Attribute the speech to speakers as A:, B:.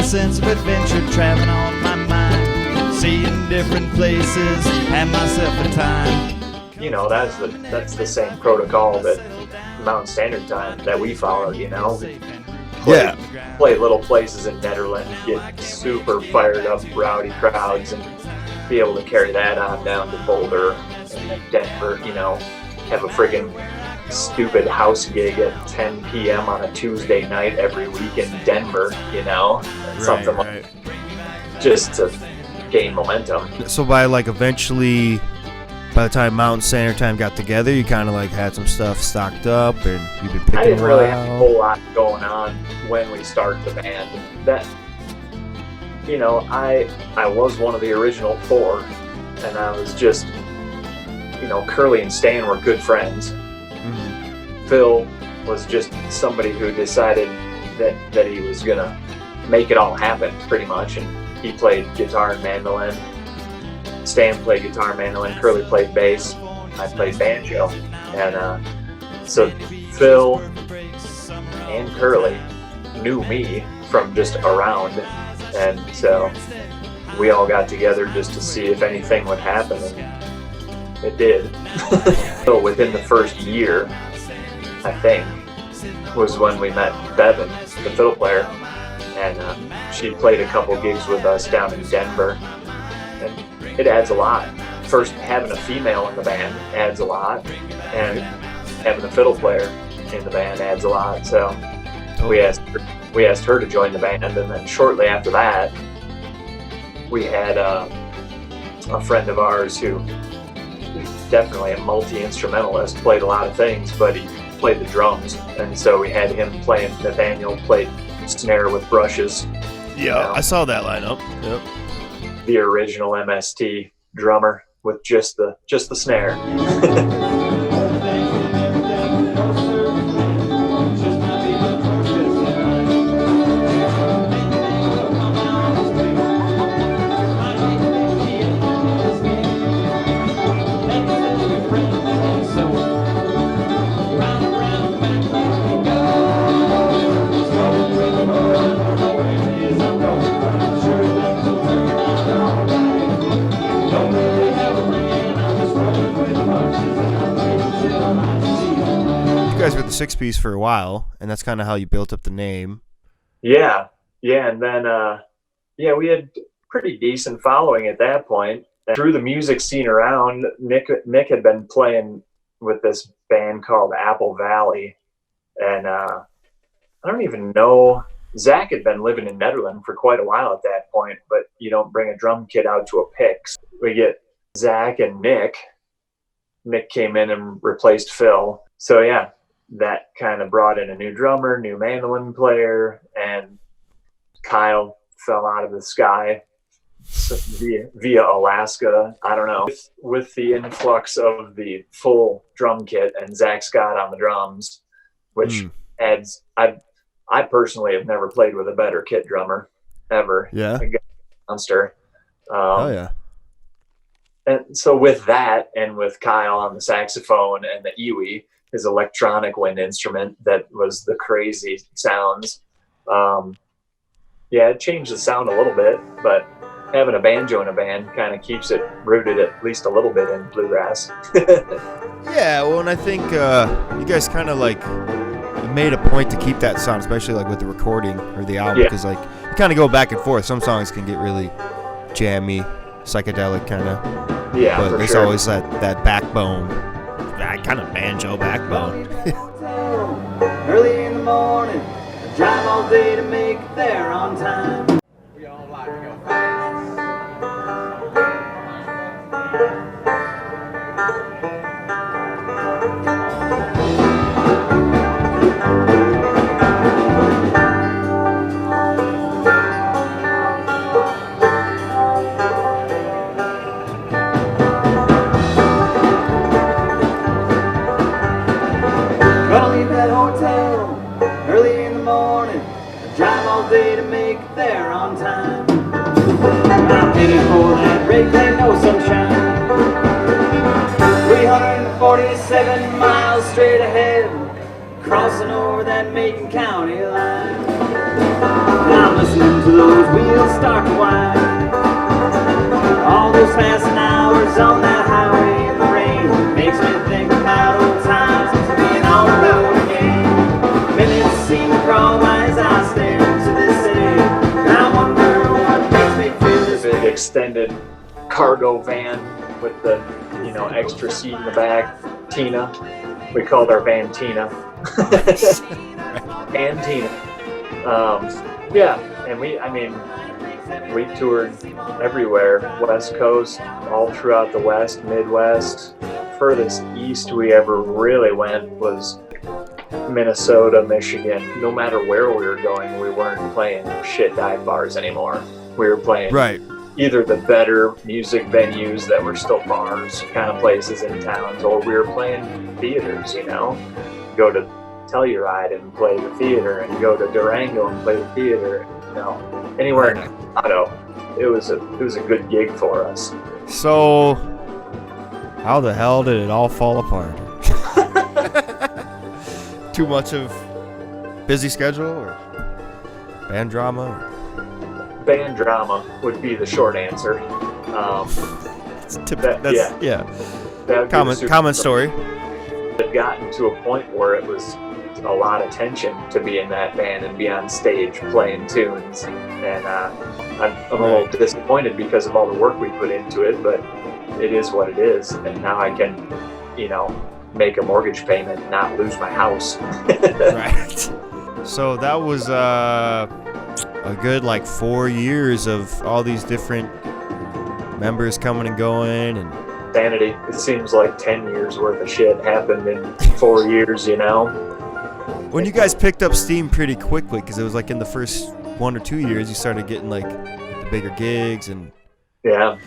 A: sense of adventure traveling on my mind, seeing different places, have myself a time.
B: You know, that's the same protocol that Mountain Standard Time that we followed, you know. Play little places in Netherlands, get super fired up, rowdy crowds, and be able to carry that on down to Boulder and then Denver, you know, have a friggin' stupid house gig at 10 p.m. on a Tuesday night every week in Denver, you know, something like just to gain momentum.
C: So by eventually, by the time Mountain Standard Time got together, you kind of had some stuff stocked up, and you've been picking.
B: I didn't really have a whole lot going on when we started the band. That, you know, I was one of the original four, and I was just, you know, Curly and Stan were good friends. Mm-hmm. Phil was just somebody who decided that he was gonna make it all happen, pretty much, and he played guitar and mandolin. Stan played guitar and mandolin, Curly played bass, I played banjo. And so Phil and Curly knew me from just around, and so we all got together just to see if anything would happen, and it did. So within the first year, I think, was when we met Bevan, the fiddle player, and she played a couple gigs with us down in Denver. And it adds a lot. First, having a female in the band adds a lot, and having a fiddle player in the band adds a lot. So we asked her to join the band, and then shortly after that, we had a friend of ours who definitely a multi-instrumentalist, played a lot of things, but he played the drums, and so we had him playing. Nathaniel played snare with brushes.
C: Yeah, you know, I saw that lineup. Yep.
B: The original MST drummer with just the snare.
C: You guys were the six-piece for a while, and that's kind of how you built up the name.
B: Yeah, and then we had pretty decent following at that point. And through the music scene around, Nick had been playing with this band called Apple Valley, and I don't even know. Zach had been living in Netherlands for quite a while at that point, but you don't bring a drum kit out to a picks. We get Zach and Nick. Nick came in and replaced Phil. So yeah, that kind of brought in a new drummer, new mandolin player, and Kyle fell out of the sky via Alaska. I don't know. With the influx of the full drum kit and Zach Scott on the drums, which adds, I personally have never played with a better kit drummer ever.
C: Yeah.
B: Monster.
C: Oh yeah.
B: And so with that, and with Kyle on the saxophone and the Iwi, his electronic wind instrument that was the crazy sounds. It changed the sound a little bit, but having a banjo in a band kind of keeps it rooted at least a little bit in bluegrass.
C: Yeah, well, and I think you guys kind of made a point to keep that sound, especially with the recording or the album, because you kind of go back and forth. Some songs can get really jammy, psychedelic kind of.
B: Yeah,
C: but there's always that backbone, that kind of banjo backbone.
D: Early in the morning, I drive all day to make it there on time. We all like to go fast. Gonna leave that hotel early in the morning. I drive all day to make it there on time. I'm headed for that red clay, no sunshine. 347 miles straight ahead, crossing over that Macon County line. And I'm listening to those real stark wide. All those passing hours on that highway in the rain makes me think about old times and being on the road again. Minutes seem to crawl as I stare into the city. I wonder what makes me feel this
B: Big
D: way.
B: extended cargo van with the, you know, extra seat in the back. Tina. We called our van Tina. And Tina. Yeah, and we toured everywhere, West Coast, all throughout the West, Midwest. Furthest east we ever really went was Minnesota, Michigan. No matter where we were going, we weren't playing shit dive bars anymore. We were playing
C: Right.
B: either the better music venues that were still bars kind of places in towns, or we were playing theaters, you know. Go to Telluride and play the theater, and go to Durango and play the theater, you know. Anywhere in Colorado. It was a good gig for us.
C: So, how the hell did it all fall apart? Too much of busy schedule or band drama?
B: Band drama would be the short answer.
C: Yeah.
B: That would be the super-
C: Common story.
B: It had gotten to a point where it was a lot of tension to be in that band and be on stage playing tunes, and I'm a little disappointed because of all the work we put into it, but it is what it is, and now I can, you know, make a mortgage payment and not lose my house.
C: Right. So that was a good like 4 years of all these different members coming and going, and
B: Sanity. It seems like 10 years worth of shit happened in 4 years, you know.
C: when you guys picked up steam pretty quickly, because it was like in the first 1 or 2 years you started getting like the bigger gigs and
B: Yeah.